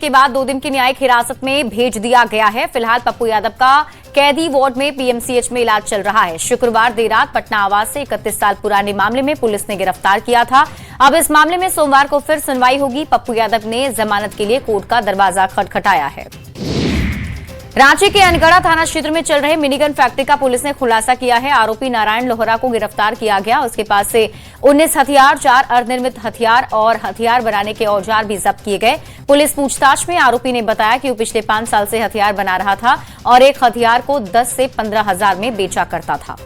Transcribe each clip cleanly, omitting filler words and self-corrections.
के बाद 2 दिन की न्यायिक हिरासत में भेज दिया गया है। फिलहाल पप्पू यादव का कैदी वार्ड में पीएमसीएच में इलाज चल रहा है। शुक्रवार देर रात पटना आवास से 31 साल पुराने मामले में पुलिस ने गिरफ्तार किया था। अब इस मामले में सोमवार को फिर सुनवाई होगी। पप्पू यादव ने जमानत के लिए कोर्ट का दरवाजा खटखटाया है। रांची के अनगढ़ा थाना क्षेत्र में चल रहे मिनीगन फैक्ट्री का पुलिस ने खुलासा किया है। आरोपी नारायण लोहरा को गिरफ्तार किया गया। उसके पास से 19 हथियार, 4 अर्धनिर्मित हथियार और हथियार बनाने के औजार भी जब्त किए गए। पुलिस पूछताछ में आरोपी ने बताया कि वो पिछले 5 साल से हथियार बना रहा था और एक हथियार को 10 से 15 हजार में बेचा करता था।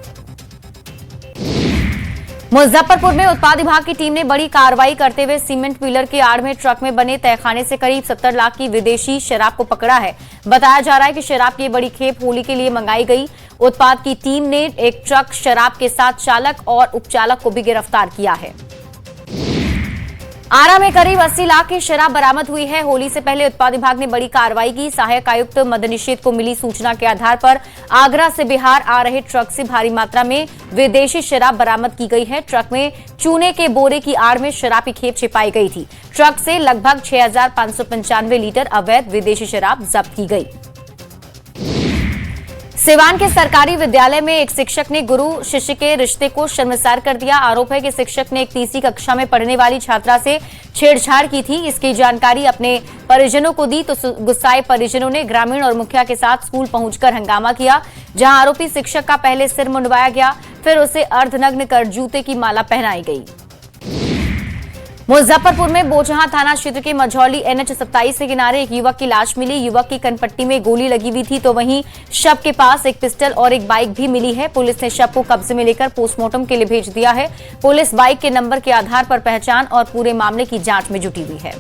मुजफ्फरपुर में उत्पाद विभाग की टीम ने बड़ी कार्रवाई करते हुए सीमेंट पिलर की आड़ में ट्रक में बने तहखाने से करीब 70 लाख की विदेशी शराब को पकड़ा है। बताया जा रहा है कि शराब की बड़ी खेप होली के लिए मंगाई गई। उत्पाद की टीम ने एक ट्रक शराब के साथ चालक और उपचालक को भी गिरफ्तार किया है। आरा में करीब 80 लाख की शराब बरामद हुई है। होली से पहले उत्पाद विभाग ने बड़ी कार्रवाई की। सहायक आयुक्त मद्यनिषेध को मिली सूचना के आधार पर आगरा से बिहार आ रहे ट्रक से भारी मात्रा में विदेशी शराब बरामद की गई है। ट्रक में चूने के बोरे की आड़ में शराब की खेप छिपाई गई थी। ट्रक से लगभग 6,595 लीटर अवैध विदेशी शराब जब्त की गई। सिवान के सरकारी विद्यालय में एक शिक्षक ने गुरु शिष्य के रिश्ते को शर्मसार कर दिया। आरोप है कि शिक्षक ने एक तीसरी कक्षा में पढ़ने वाली छात्रा से छेड़छाड़ की थी। इसकी जानकारी अपने परिजनों को दी तो गुस्साए परिजनों ने ग्रामीण और मुखिया के साथ स्कूल पहुंचकर हंगामा किया, जहां आरोपी शिक्षक का पहले सिर मुंडवाया गया, फिर उसे अर्धनग्न कर जूते की माला पहनाई गई। मुजफ्फरपुर में बोचहां थाना क्षेत्र के मझौली NH 27 के किनारे एक युवक की लाश मिली। युवक की कनपट्टी में गोली लगी हुई थी तो वहीं शव के पास एक पिस्टल और एक बाइक भी मिली है। पुलिस ने शव को कब्जे में लेकर पोस्टमार्टम के लिए भेज दिया है। पुलिस बाइक के नंबर के आधार पर पहचान और पूरे मामले की जांच में जुटी हुई है।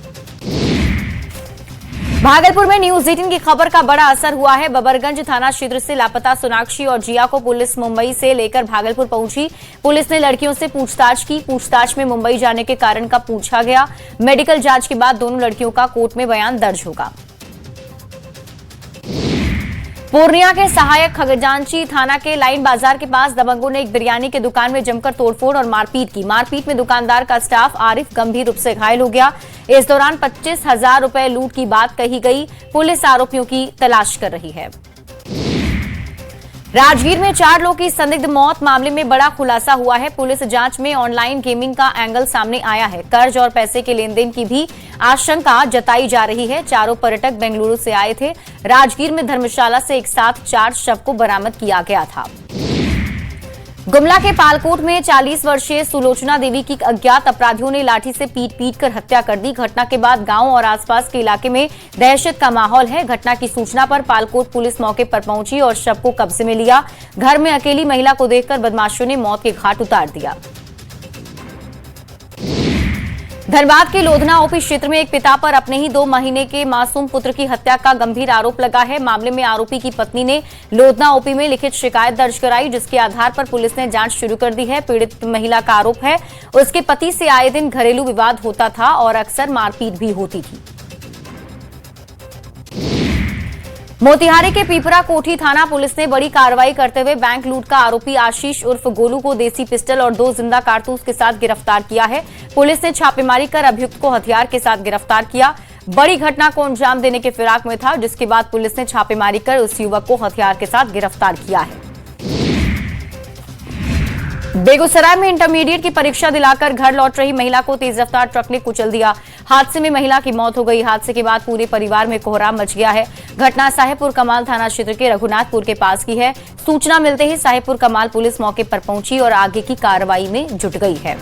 भागलपुर में न्यूज 18 की खबर का बड़ा असर हुआ है। बबरगंज थाना क्षेत्र से लापता सोनाक्षी और जिया को पुलिस मुंबई से लेकर भागलपुर पहुंची। पुलिस ने लड़कियों से पूछताछ की। पूछताछ में मुंबई जाने के कारण का पूछा गया। मेडिकल जांच के बाद दोनों लड़कियों का कोर्ट में बयान दर्ज होगा। पूर्णिया के सहायक खजांची थाना के लाइन बाजार के पास दबंगों ने एक बिरयानी की दुकान में जमकर तोड़फोड़ और मारपीट की। मारपीट में दुकानदार का स्टाफ आरिफ गंभीर रूप से घायल हो गया। इस दौरान 25,000 रुपए लूट की बात कही गई। पुलिस आरोपियों की तलाश कर रही है। राजगीर में 4 लोगों की संदिग्ध मौत मामले में बड़ा खुलासा हुआ है। पुलिस जांच में ऑनलाइन गेमिंग का एंगल सामने आया है। कर्ज और पैसे के लेन देन की भी आशंका जताई जा रही है। चारों पर्यटक बेंगलुरु से आए थे। राजगीर में धर्मशाला से एक साथ 4 शव को बरामद किया गया था। गुमला के पालकोट में 40 वर्षीय सुलोचना देवी की अज्ञात अपराधियों ने लाठी से पीट कर हत्या कर दी। घटना के बाद गांव और आसपास के इलाके में दहशत का माहौल है। घटना की सूचना पर पालकोट पुलिस मौके पर पहुंची और शव को कब्जे में लिया। घर में अकेली महिला को देखकर बदमाशों ने मौत के घाट उतार दिया। धनबाद के लोधना ओपी क्षेत्र में एक पिता पर अपने ही 2 महीने के मासूम पुत्र की हत्या का गंभीर आरोप लगा है। मामले में आरोपी की पत्नी ने लोधना ओपी में लिखित शिकायत दर्ज कराई, जिसके आधार पर पुलिस ने जांच शुरू कर दी है। पीड़ित महिला का आरोप है उसके पति से आए दिन घरेलू विवाद होता था और अक्सर मारपीट भी होती थी। मोतिहारी के पीपरा कोठी थाना पुलिस ने बड़ी कार्रवाई करते हुए बैंक लूट का आरोपी आशीष उर्फ गोलू को देसी पिस्टल और 2 जिंदा कारतूस के साथ गिरफ्तार किया है। पुलिस ने छापेमारी कर अभियुक्त को हथियार के साथ गिरफ्तार किया। बड़ी घटना को अंजाम देने के फिराक में था, जिसके बाद पुलिस ने छापेमारी कर उस युवक को हथियार के साथ गिरफ्तार किया है। बेगूसराय में इंटरमीडिएट की परीक्षा दिलाकर घर लौट रही महिला को तेज रफ्तार ट्रक ने कुचल दिया। हादसे में महिला की मौत हो गई। हादसे के बाद पूरे परिवार में कोहराम मच गया है। घटना साहेबपुर कमाल थाना क्षेत्र के रघुनाथपुर के पास की है। सूचना मिलते ही साहेबपुर कमाल पुलिस मौके पर पहुंची और आगे की कार्रवाई में जुट गई है।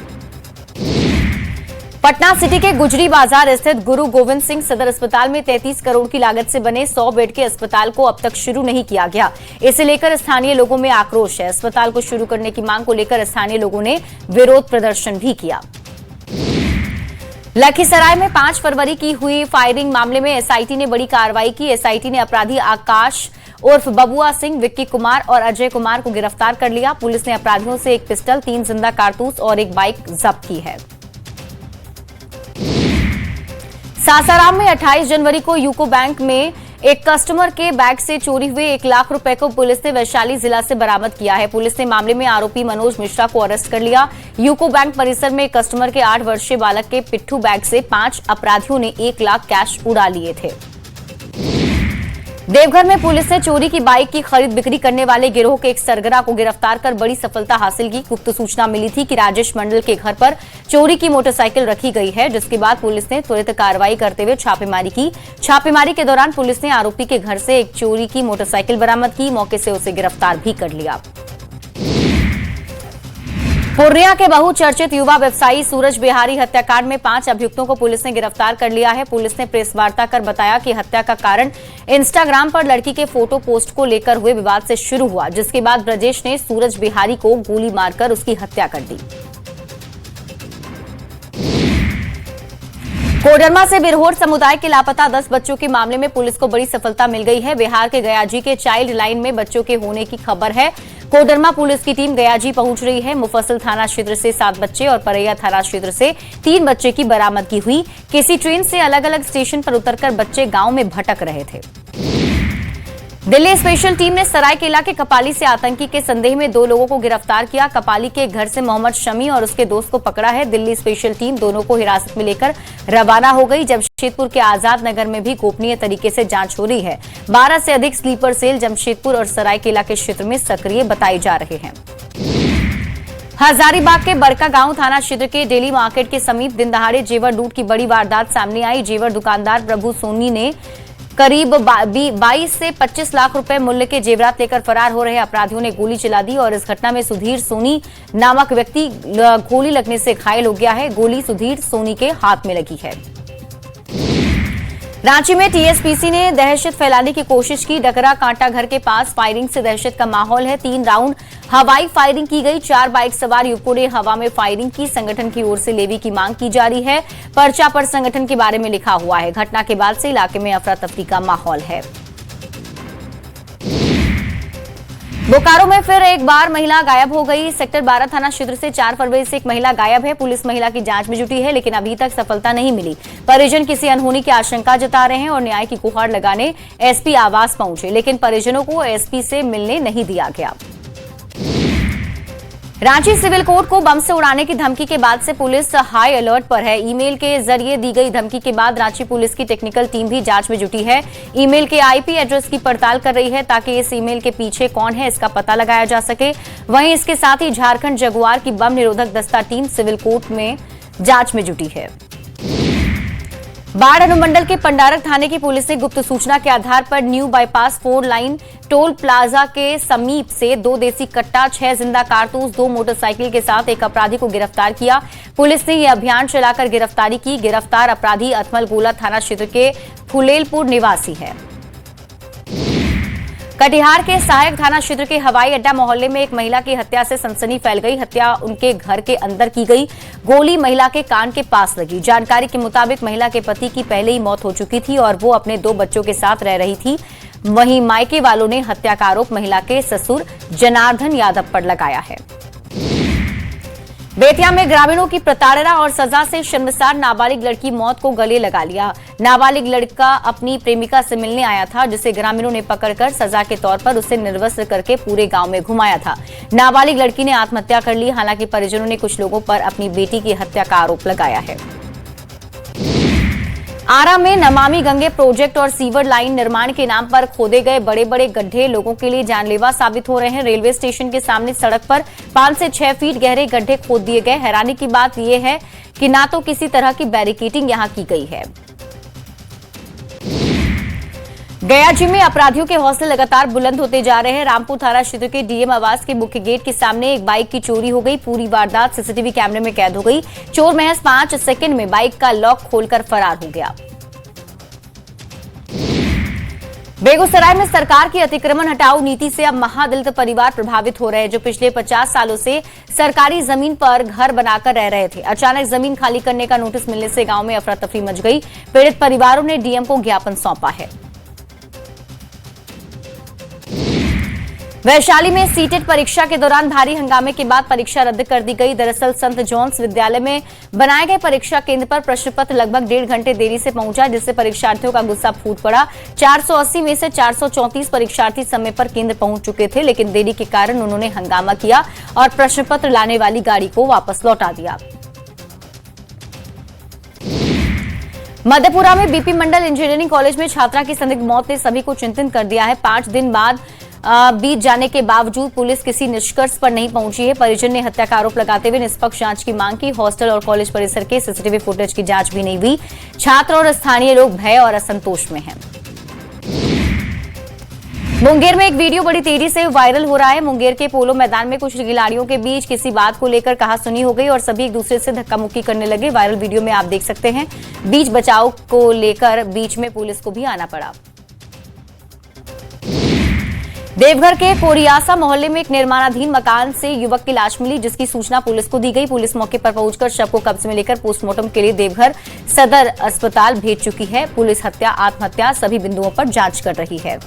पटना सिटी के गुजरी बाजार स्थित गुरु गोविंद सिंह सदर अस्पताल में 33 करोड़ की लागत से बने 100 बेड के अस्पताल को अब तक शुरू नहीं किया गया। इसे लेकर स्थानीय लोगों में आक्रोश है। अस्पताल को शुरू करने की मांग को लेकर स्थानीय लोगों ने विरोध प्रदर्शन भी किया। लखीसराय में 5 फरवरी की हुई फायरिंग मामले में एसआईटी ने बड़ी कार्रवाई की। एसआईटी ने अपराधी आकाश उर्फ बबुआ सिंह, विक्की कुमार और अजय कुमार को गिरफ्तार कर लिया। पुलिस ने अपराधियों से एक पिस्टल, 3 जिंदा कारतूस और एक बाइक जब्त की है। सासाराम में 28 जनवरी को यूको बैंक में एक कस्टमर के बैग से चोरी हुए 1 लाख रुपए को पुलिस ने वैशाली जिला से बरामद किया है। पुलिस ने मामले में आरोपी मनोज मिश्रा को अरेस्ट कर लिया। यूको बैंक परिसर में एक कस्टमर के 8 वर्षीय बालक के पिट्ठू बैग से 5 अपराधियों ने 1 लाख कैश उड़ा लिए थे। देवघर में पुलिस ने चोरी की बाइक की खरीद बिक्री करने वाले गिरोह के एक सरगना को गिरफ्तार कर बड़ी सफलता हासिल की। गुप्त सूचना मिली थी कि राजेश मंडल के घर पर चोरी की मोटरसाइकिल रखी गई है, जिसके बाद पुलिस ने त्वरित कार्रवाई करते हुए छापेमारी की। छापेमारी के दौरान पुलिस ने आरोपी के घर से एक चोरी की मोटरसाइकिल बरामद की। मौके से उसे गिरफ्तार भी कर लिया। पूर्णिया के बहुचर्चित युवा व्यवसायी सूरज बिहारी हत्याकांड में 5 अभियुक्तों को पुलिस ने गिरफ्तार कर लिया है। पुलिस ने प्रेस वार्ता कर बताया कि हत्या का कारण इंस्टाग्राम पर लड़की के फोटो पोस्ट को लेकर हुए विवाद से शुरू हुआ, जिसके बाद ब्रजेश ने सूरज बिहारी को गोली मारकर उसकी हत्या कर दी। कोडरमा से बिरहोर समुदाय के लापता 10 बच्चों के मामले में पुलिस को बड़ी सफलता मिल गई है। बिहार के गयाजी के चाइल्ड लाइन में बच्चों के होने की खबर है। कोडरमा पुलिस की टीम गयाजी पहुंच रही है। मुफस्सिल थाना क्षेत्र से 7 बच्चे और परैया थाना क्षेत्र से 3 बच्चे की बरामदगी हुई। किसी ट्रेन से अलग अलग स्टेशन पर उतरकर बच्चे गांव में भटक रहे थे। दिल्ली स्पेशल टीम ने सरायकेला के कपाली से आतंकी के संदेह में 2 लोगों को गिरफ्तार किया। कपाली के घर से मोहम्मद शमी और उसके दोस्त को पकड़ा है। दिल्ली स्पेशल टीम दोनों को हिरासत में लेकर रवाना हो गई। जमशेदपुर के आजाद नगर में भी गोपनीय तरीके से जांच हो रही है। 12 से अधिक स्लीपर सेल जमशेदपुर और सरायकेला के क्षेत्र में सक्रिय बताए जा रहे हैं। हजारीबाग के बरका गांव थाना क्षेत्र के डेली मार्केट के समीप दिन दहाड़े जेवर लूट की बड़ी वारदात सामने आई। जेवर दुकानदार प्रभु सोनी ने करीब 22 से 25 लाख रुपए मूल्य के जेवरात लेकर फरार हो रहे अपराधियों ने गोली चला दी और इस घटना में सुधीर सोनी नामक व्यक्ति गोली लगने से घायल हो गया है। गोली सुधीर सोनी के हाथ में लगी है। रांची में टीएसपीसी ने दहशत फैलाने की कोशिश की। डकरा कांटा घर के पास फायरिंग से दहशत का माहौल है। 3 राउंड हवाई फायरिंग की गई। 4 बाइक सवार युवकों ने हवा में फायरिंग की। संगठन की ओर से लेवी की मांग की जा रही है। पर्चा पर संगठन के बारे में लिखा हुआ है। घटना के बाद से इलाके में अफरा तफरी का माहौल है। बोकारो में फिर एक बार महिला गायब हो गई। सेक्टर 12 थाना क्षेत्र से 4 फरवरी से एक महिला गायब है। पुलिस महिला की जांच में जुटी है, लेकिन अभी तक सफलता नहीं मिली। परिजन किसी अनहोनी की आशंका जता रहे हैं और न्याय की गुहार लगाने एसपी आवास पहुंचे, लेकिन परिजनों को एसपी से मिलने नहीं दिया गया। रांची सिविल कोर्ट को बम से उड़ाने की धमकी के बाद से पुलिस हाई अलर्ट पर है। ईमेल के जरिए दी गई धमकी के बाद रांची पुलिस की टेक्निकल टीम भी जांच में जुटी है। ईमेल के आईपी एड्रेस की पड़ताल कर रही है ताकि इस ईमेल के पीछे कौन है इसका पता लगाया जा सके। वहीं इसके साथ ही झारखंड जगुआर की बम निरोधक दस्ता टीम सिविल कोर्ट में जांच में जुटी है। बाढ़ अनुमंडल के पंडारक थाने की पुलिस ने गुप्त सूचना के आधार पर new bypass 4 line toll plaza के समीप से 2 देसी कट्टा, 6 जिंदा कारतूस, 2 मोटरसाइकिल के साथ एक अपराधी को गिरफ्तार किया। पुलिस ने यह अभियान चलाकर गिरफ्तारी की। गिरफ्तार अपराधी अथमल गोला थाना क्षेत्र के फुलेलपुर निवासी है। कटिहार के सहायक थाना क्षेत्र के हवाई अड्डा मोहल्ले में एक महिला की हत्या से सनसनी फैल गई। हत्या उनके घर के अंदर की गई। गोली महिला के कान के पास लगी। जानकारी के मुताबिक महिला के पति की पहले ही मौत हो चुकी थी और वो अपने 2 बच्चों के साथ रह रही थी। वहीं मायके वालों ने हत्या का आरोप महिला के ससुर जनार्दन यादव पर लगाया है। बेतिया में ग्रामीणों की प्रताड़ना और सजा से शर्मसार नाबालिग लड़की मौत को गले लगा लिया। नाबालिग लड़का अपनी प्रेमिका से मिलने आया था, जिसे ग्रामीणों ने पकड़कर सजा के तौर पर उसे निर्वस्त्र करके पूरे गांव में घुमाया था। नाबालिग लड़की ने आत्महत्या कर ली। हालांकि परिजनों ने कुछ लोगों पर अपनी बेटी की हत्या का आरोप लगाया है। आरा में नमामि गंगे प्रोजेक्ट और सीवर लाइन निर्माण के नाम पर खोदे गए बड़े बड़े गड्ढे लोगों के लिए जानलेवा साबित हो रहे हैं। रेलवे स्टेशन के सामने सड़क पर 5 से 6 फीट गहरे गड्ढे खोद दिए गए। हैरानी की बात यह है कि ना तो किसी तरह की बैरिकेडिंग यहां की गई है। गयाजी में अपराधियों के हौसले लगातार बुलंद होते जा रहे हैं। रामपुर थाना क्षेत्र के डीएम आवास के मुख्य गेट के सामने एक बाइक की चोरी हो गई। पूरी वारदात सीसीटीवी कैमरे में कैद हो गई। चोर महज 5 सेकंड में बाइक का लॉक खोलकर फरार हो गया। बेगूसराय में सरकार की अतिक्रमण हटाओ नीति से अब महादलित परिवार प्रभावित हो रहे हैं, जो पिछले 50 सालों से सरकारी जमीन पर घर बनाकर रह रहे थे। अचानक जमीन खाली करने का नोटिस मिलने से गांव में अफरा तफरी मच गई। पीड़ित परिवारों ने डीएम को ज्ञापन सौंपा है। वैशाली में सीटेट परीक्षा के दौरान भारी हंगामे के बाद परीक्षा रद्द कर दी गई। दरअसल संत जॉन्स विद्यालय में बनाए गए परीक्षा केंद्र पर प्रश्न पत्र लगभग 1.5 घंटे देरी से पहुंचा, जिससे परीक्षार्थियों का गुस्सा फूट पड़ा। 480 में से 434 परीक्षार्थी समय पर केंद्र पहुंच चुके थे, लेकिन देरी के कारण उन्होंने हंगामा किया और प्रश्न पत्र लाने वाली गाड़ी को वापस लौटा दिया। मधेपुरा में बीपी मंडल इंजीनियरिंग कॉलेज में छात्रा की संदिग्ध मौत ने सभी को चिंतित कर दिया है। 5 दिन बाद बीत जाने के बावजूद पुलिस किसी निष्कर्ष पर नहीं पहुंची है। परिजन ने हत्या का आरोप लगाते हुए निष्पक्ष जांच की मांग की। हॉस्टल और कॉलेज परिसर के सीसीटीवी फुटेज की जांच भी नहीं हुई। छात्र और स्थानीय लोग भय और असंतोष में हैं। मुंगेर में एक वीडियो बड़ी तेजी से वायरल हो रहा है। मुंगेर के पोलो मैदान में कुछ खिलाड़ियों के बीच किसी बात को लेकर कहासुनी हो गई और सभी एक दूसरे से धक्का मुक्की करने लगे। वायरल वीडियो में आप देख सकते हैं, बीच बचाव को लेकर बीच में पुलिस को भी आना पड़ा। देवघर के कोरियासा मोहल्ले में एक निर्माणाधीन मकान से युवक की लाश मिली, जिसकी सूचना पुलिस को दी गई। पुलिस मौके पर पहुंचकर शव को कब्जे में लेकर पोस्टमार्टम के लिए देवघर सदर अस्पताल भेज चुकी है। पुलिस हत्या आत्महत्या सभी बिंदुओं पर जांच कर रही है।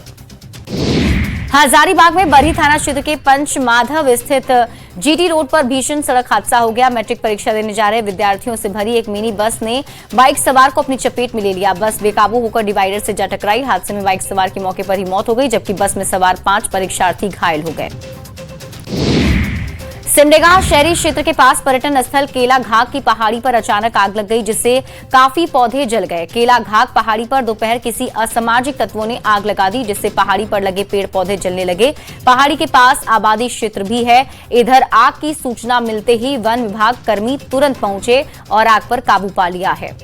हजारीबाग में बरही थाना क्षेत्र के पंचमाधव स्थित जीटी रोड पर भीषण सड़क हादसा हो गया। मैट्रिक परीक्षा देने जा रहे विद्यार्थियों से भरी एक मिनी बस ने बाइक सवार को अपनी चपेट में ले लिया। बस बेकाबू होकर डिवाइडर से जा टकराई। हादसे में बाइक सवार की मौके पर ही मौत हो गई, जबकि बस में सवार 5 परीक्षार्थी घायल हो गए। सिमडेगा शहरी क्षेत्र के पास पर्यटन स्थल केला घाग की पहाड़ी पर अचानक आग लग गई, जिससे काफी पौधे जल गए। केला घाग पहाड़ी पर दोपहर किसी असामाजिक तत्वों ने आग लगा दी, जिससे पहाड़ी पर लगे पेड़ पौधे जलने लगे। पहाड़ी के पास आबादी क्षेत्र भी है। इधर आग की सूचना मिलते ही वन विभाग कर्मी तुरंत पहुंचे और आग पर काबू पा लिया है।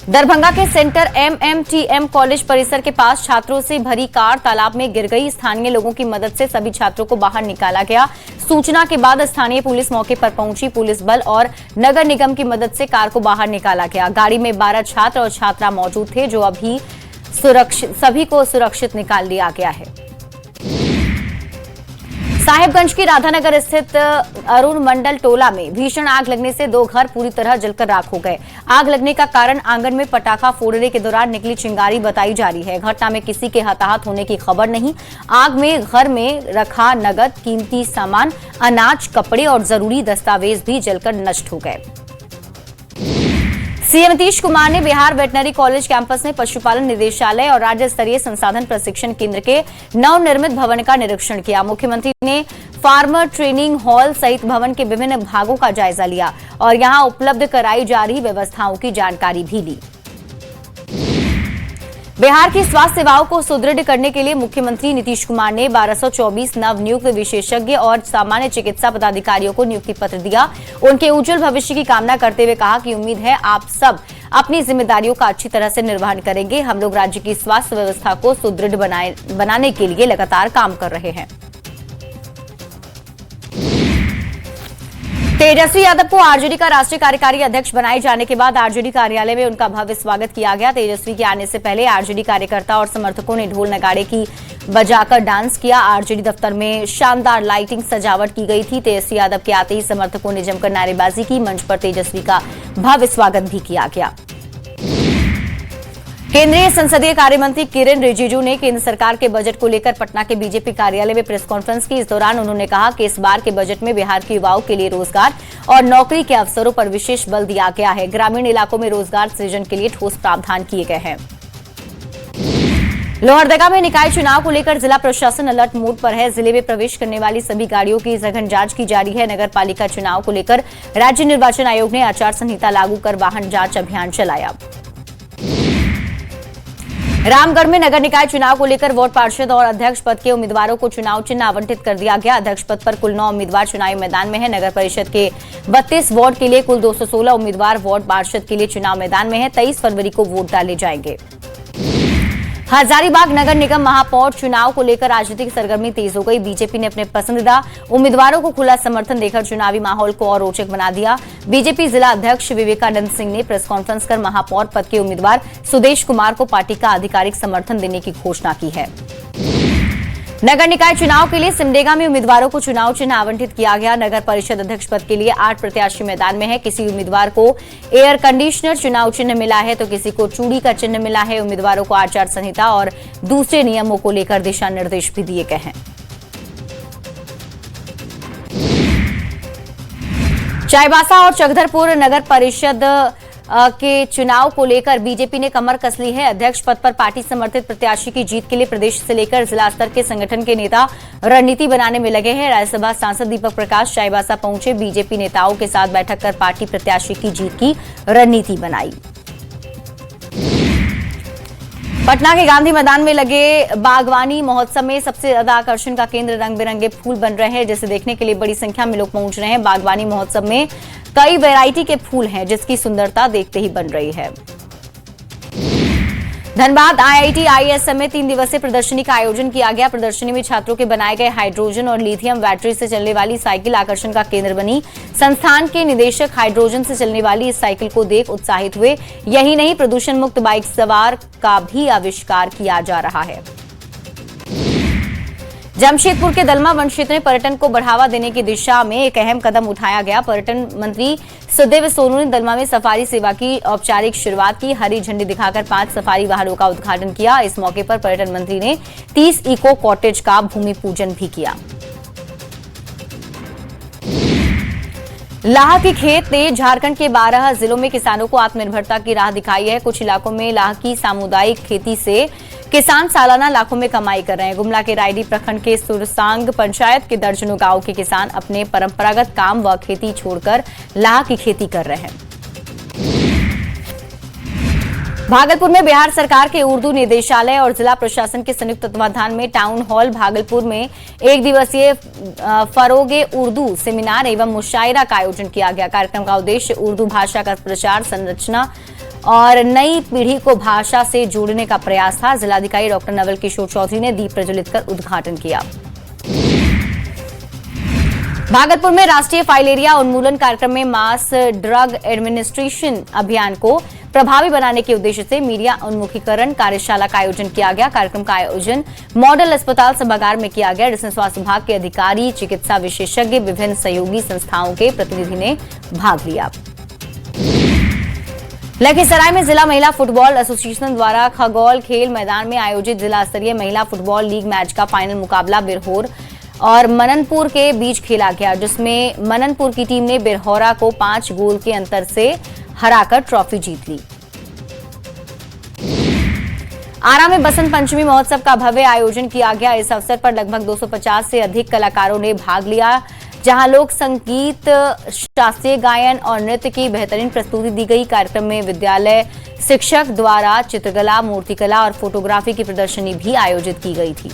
दरभंगा के सेंटर MMTM कॉलेज परिसर के पास छात्रों से भरी कार तालाब में गिर गई। स्थानीय लोगों की मदद से सभी छात्रों को बाहर निकाला गया। सूचना के बाद स्थानीय पुलिस मौके पर पहुंची। पुलिस बल और नगर निगम की मदद से कार को बाहर निकाला गया। गाड़ी में 12 छात्र और छात्रा मौजूद थे, जो अभी सभी को सुरक्षित निकाल लिया गया है। साहिबगंज की राधानगर स्थित अरुण मंडल टोला में भीषण आग लगने से 2 घर पूरी तरह जलकर राख हो गए। आग लगने का कारण आंगन में पटाखा फोड़ने के दौरान निकली चिंगारी बताई जा रही है। घटना में किसी के हताहत होने की खबर नहीं। आग में घर में रखा नगद, कीमती सामान, अनाज, कपड़े और जरूरी दस्तावेज भी जलकर नष्ट हो गए। सीएम नीतीश कुमार ने बिहार वेटनरी कॉलेज कैंपस में पशुपालन निदेशालय और राज्य स्तरीय संसाधन प्रशिक्षण केंद्र के नवनिर्मित भवन का निरीक्षण किया। मुख्यमंत्री ने फार्मर ट्रेनिंग हॉल सहित भवन के विभिन्न भागों का जायजा लिया और यहां उपलब्ध कराई जा रही व्यवस्थाओं की जानकारी भी ली। बिहार की स्वास्थ्य सेवाओं को सुदृढ़ करने के लिए मुख्यमंत्री नीतीश कुमार ने 1224 नवनियुक्त विशेषज्ञ और सामान्य चिकित्सा पदाधिकारियों को नियुक्ति पत्र दिया। उनके उज्जवल भविष्य की कामना करते हुए कहा कि उम्मीद है आप सब अपनी जिम्मेदारियों का अच्छी तरह से निर्वहन करेंगे। हम लोग राज्य की स्वास्थ्य व्यवस्था को सुदृढ़ बनाने के लिए लगातार काम कर रहे हैं। तेजस्वी यादव को आरजेडी का राष्ट्रीय कार्यकारी अध्यक्ष बनाए जाने के बाद आरजेडी कार्यालय में उनका भव्य स्वागत किया गया। तेजस्वी के आने से पहले आरजेडी कार्यकर्ता और समर्थकों ने ढोल नगाड़े की बजाकर डांस किया। आरजेडी दफ्तर में शानदार लाइटिंग सजावट की गई थी। तेजस्वी यादव के आते ही समर्थकों ने जमकर नारेबाजी की। मंच पर तेजस्वी का भव्य स्वागत भी किया गया। केंद्रीय संसदीय कार्य मंत्री किरेन रिजिजू ने केंद्र सरकार के बजट को लेकर पटना के बीजेपी कार्यालय में प्रेस कॉन्फ्रेंस की। इस दौरान उन्होंने कहा कि इस बार के बजट में बिहार के युवाओं के लिए रोजगार और नौकरी के अवसरों पर विशेष बल दिया गया है। ग्रामीण इलाकों में रोजगार सृजन के लिए ठोस प्रावधान किए गए हैं। लोहरदगा में निकाय चुनाव को लेकर जिला प्रशासन अलर्ट मोड पर है। जिले में प्रवेश करने वाली सभी गाड़ियों की सघन जांच की जा रही है। नगर पालिका चुनाव को लेकर राज्य निर्वाचन आयोग ने आचार संहिता लागू कर वाहन जांच अभियान चलाया। रामगढ़ में नगर निकाय चुनाव को लेकर वार्ड पार्षद और अध्यक्ष पद के उम्मीदवारों को चुनाव चिन्ह आवंटित कर दिया गया। अध्यक्ष पद पर कुल 9 उम्मीदवार चुनावी मैदान में है। नगर परिषद के 32 वार्ड के लिए कुल 216 उम्मीदवार वार्ड पार्षद के लिए चुनाव मैदान में है। 23 फरवरी को वोट डाले जाएंगे। हजारीबाग नगर निगम महापौर चुनाव को लेकर राजनीतिक सरगर्मी तेज हो गई। बीजेपी ने अपने पसंदीदा उम्मीदवारों को खुला समर्थन देकर चुनावी माहौल को और रोचक बना दिया। बीजेपी जिला अध्यक्ष विवेकानंद सिंह ने प्रेस कॉन्फ्रेंस कर महापौर पद के उम्मीदवार सुदेश कुमार को पार्टी का आधिकारिक समर्थन देने की घोषणा की है। नगर निकाय चुनाव के लिए सिमडेगा में उम्मीदवारों को चुनाव चिन्ह आवंटित किया गया। नगर परिषद अध्यक्ष पद के लिए 8 प्रत्याशी मैदान में है। किसी उम्मीदवार को एयर कंडीशनर चुनाव चिन्ह मिला है तो किसी को चूड़ी का चिन्ह मिला है। उम्मीदवारों को आचार संहिता और दूसरे नियमों को लेकर दिशा निर्देश भी दिए गए हैं। चाईबासा और चकधरपुर नगर परिषद के चुनाव को लेकर बीजेपी ने कमर कस ली है। अध्यक्ष पद पर पार्टी समर्थित प्रत्याशी की जीत के लिए प्रदेश से लेकर जिला स्तर के संगठन के नेता रणनीति बनाने में लगे हैं। राज्यसभा सांसद दीपक प्रकाश चाईबासा पहुंचे। बीजेपी नेताओं के साथ बैठक कर पार्टी प्रत्याशी की जीत की रणनीति बनाई। पटना के गांधी मैदान में लगे बागवानी महोत्सव में सबसे ज्यादा आकर्षण का केंद्र रंग बिरंगे फूल बन रहे हैं, जिसे देखने के लिए बड़ी संख्या में लोग पहुंच रहे हैं। बागवानी महोत्सव में कई वैरायटी के फूल हैं, जिसकी सुंदरता देखते ही बन रही है। धनबाद आईआईटी आईएसएम में 3 दिवसीय प्रदर्शनी का आयोजन किया गया। प्रदर्शनी में छात्रों के बनाए गए हाइड्रोजन और लिथियम बैटरी से चलने वाली साइकिल आकर्षण का केंद्र बनी। संस्थान के निदेशक हाइड्रोजन से चलने वाली इस साइकिल को देख उत्साहित हुए। यही नहीं, प्रदूषण मुक्त बाइक सवार का भी आविष्कार किया जा रहा है। जमशेदपुर के दलमा वन क्षेत्र में पर्यटन को बढ़ावा देने की दिशा में एक अहम कदम उठाया गया। पर्यटन मंत्री सुदेव सोनू ने दलमा में सफारी सेवा की औपचारिक शुरुआत की। हरी झंडी दिखाकर 5 सफारी वाहनों का उद्घाटन किया। इस मौके पर पर्यटन मंत्री ने 30 इको कॉटेज का भूमि पूजन भी किया। लाह की खेत ने झारखंड के 12 जिलों में किसानों को आत्मनिर्भरता की राह दिखाई है। कुछ इलाकों में लाह की सामुदायिक खेती से किसान सालाना लाखों में कमाई कर रहे हैं। गुमला के रायडी प्रखंड के सुरसांग पंचायत के दर्जनों गांव के किसान अपने परंपरागत काम व खेती छोड़कर लाह की खेती कर रहे हैं। भागलपुर में बिहार सरकार के उर्दू निदेशालय और जिला प्रशासन के संयुक्त तत्वाधान में टाउन हॉल भागलपुर में 1 दिवसीय फरोगे उर्दू सेमिनार एवं मुशायरा का आयोजन किया गया। कार्यक्रम का उद्देश्य उर्दू भाषा का प्रचार, संरचना और नई पीढ़ी को भाषा से जोड़ने का प्रयास था। जिलाधिकारी डॉक्टर नवल किशोर चौधरी ने दीप प्रज्वलित कर उद्घाटन किया। भागलपुर में राष्ट्रीय फाइलेरिया उन्मूलन कार्यक्रम में मास ड्रग एडमिनिस्ट्रेशन अभियान को प्रभावी बनाने के उद्देश्य से मीडिया उन्मुखीकरण कार्यशाला का आयोजन किया गया। कार्यक्रम का आयोजन मॉडल अस्पताल सभागार में किया गया, जिसमें स्वास्थ्य विभाग के अधिकारी, चिकित्सा विशेषज्ञ, विभिन्न सहयोगी संस्थाओं के प्रतिनिधि ने भाग लिया। लखीसराय में जिला महिला फुटबॉल एसोसिएशन द्वारा खगौल खेल मैदान में आयोजित जिला स्तरीय महिला फुटबॉल लीग मैच का फाइनल मुकाबला बिरहोर और मननपुर के बीच खेला गया, जिसमें मननपुर की टीम ने बिरहोरा को 5 गोल के अंतर से हराकर ट्रॉफी जीत ली। आरा में बसंत पंचमी महोत्सव का भव्य आयोजन किया गया। इस अवसर पर लगभग 250 से अधिक कलाकारों ने भाग लिया, जहां लोक संगीत, शास्त्रीय गायन और नृत्य की बेहतरीन प्रस्तुति दी गई। कार्यक्रम में विद्यालय शिक्षक द्वारा चित्रकला, मूर्तिकला और फोटोग्राफी की प्रदर्शनी भी आयोजित की गई थी।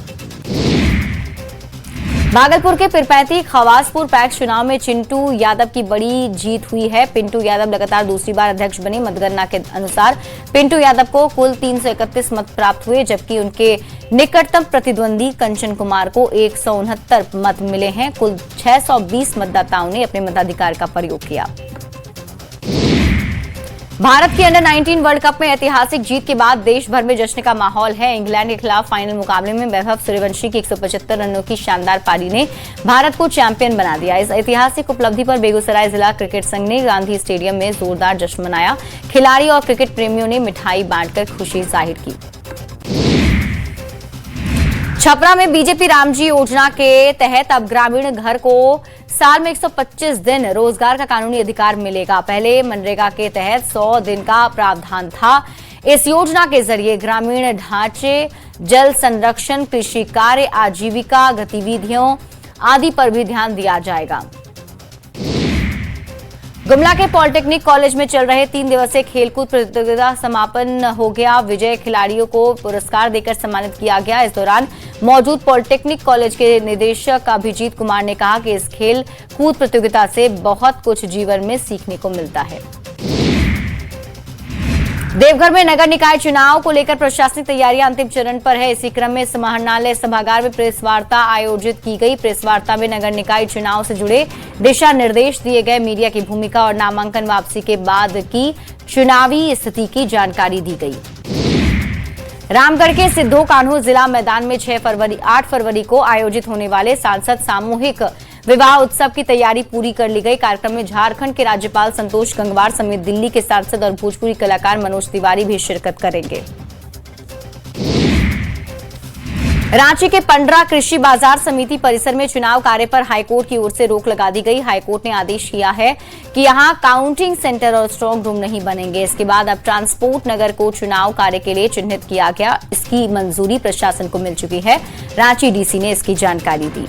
भागलपुर के पिरपैंती खवासपुर पैक्स चुनाव में चिंटू यादव की बड़ी जीत हुई है। पिंटू यादव लगातार दूसरी बार अध्यक्ष बने। मतगणना के अनुसार पिंटू यादव को कुल 331 मत प्राप्त हुए, जबकि उनके निकटतम प्रतिद्वंदी कंचन कुमार को 169 मत मिले हैं। कुल 620 मतदाताओं ने अपने मताधिकार का प्रयोग किया। भारत की अंडर 19 वर्ल्ड कप में ऐतिहासिक जीत के बाद देश भर में जश्न का माहौल है। इंग्लैंड के खिलाफ फाइनल मुकाबले में वैभव सूर्यवंशी की 175 रनों की शानदार पारी ने भारत को चैंपियन बना दिया। इस ऐतिहासिक उपलब्धि पर बेगूसराय जिला क्रिकेट संघ ने गांधी स्टेडियम में जोरदार जश्न मनाया। खिलाड़ी और क्रिकेट प्रेमियों ने मिठाई बांटकर खुशी जाहिर की। छपरा में बीजेपी रामजी योजना के तहत अब ग्रामीण घर को साल में 125 दिन रोजगार का कानूनी अधिकार मिलेगा। पहले मनरेगा के तहत 100 दिन का प्रावधान था। इस योजना के जरिए ग्रामीण ढांचे, जल संरक्षण, कृषि कार्य, आजीविका गतिविधियों आदि पर भी ध्यान दिया जाएगा। गुमला के पॉलिटेक्निक कॉलेज में चल रहे 3 दिवसीय खेलकूद प्रतियोगिता समापन हो गया। विजय खिलाड़ियों को पुरस्कार देकर सम्मानित किया गया। इस दौरान मौजूद पॉलिटेक्निक कॉलेज के निदेशक अभिजीत कुमार ने कहा कि इस खेल कूद प्रतियोगिता से बहुत कुछ जीवन में सीखने को मिलता है। देवघर में नगर निकाय चुनाव को लेकर प्रशासनिक तैयारियां अंतिम चरण पर है। इसी क्रम में समाहरणालय सभागार में प्रेस वार्ता आयोजित की गई। प्रेस वार्ता में नगर निकाय चुनाव से जुड़े दिशा निर्देश दिए गए। मीडिया की भूमिका और नामांकन वापसी के बाद की चुनावी स्थिति की जानकारी दी गई। रामगढ़ के सिद्धो कान्हू जिला मैदान में 8 फरवरी को आयोजित होने वाले सांसद सामूहिक विवाह उत्सव की तैयारी पूरी कर ली गई। कार्यक्रम में झारखंड के राज्यपाल संतोष गंगवार समेत दिल्ली के सांसद और भोजपुरी कलाकार मनोज तिवारी भी शिरकत करेंगे। रांची के पंडरा कृषि बाजार समिति परिसर में चुनाव कार्य पर हाईकोर्ट की ओर से रोक लगा दी गई। हाईकोर्ट ने आदेश किया है कि यहां काउंटिंग सेंटर और स्ट्रांग रूम नहीं बनेंगे। इसके बाद अब ट्रांसपोर्ट नगर को चुनाव कार्य के लिए चिन्हित किया गया। इसकी मंजूरी प्रशासन को मिल चुकी है। रांची डीसी ने इसकी जानकारी दी।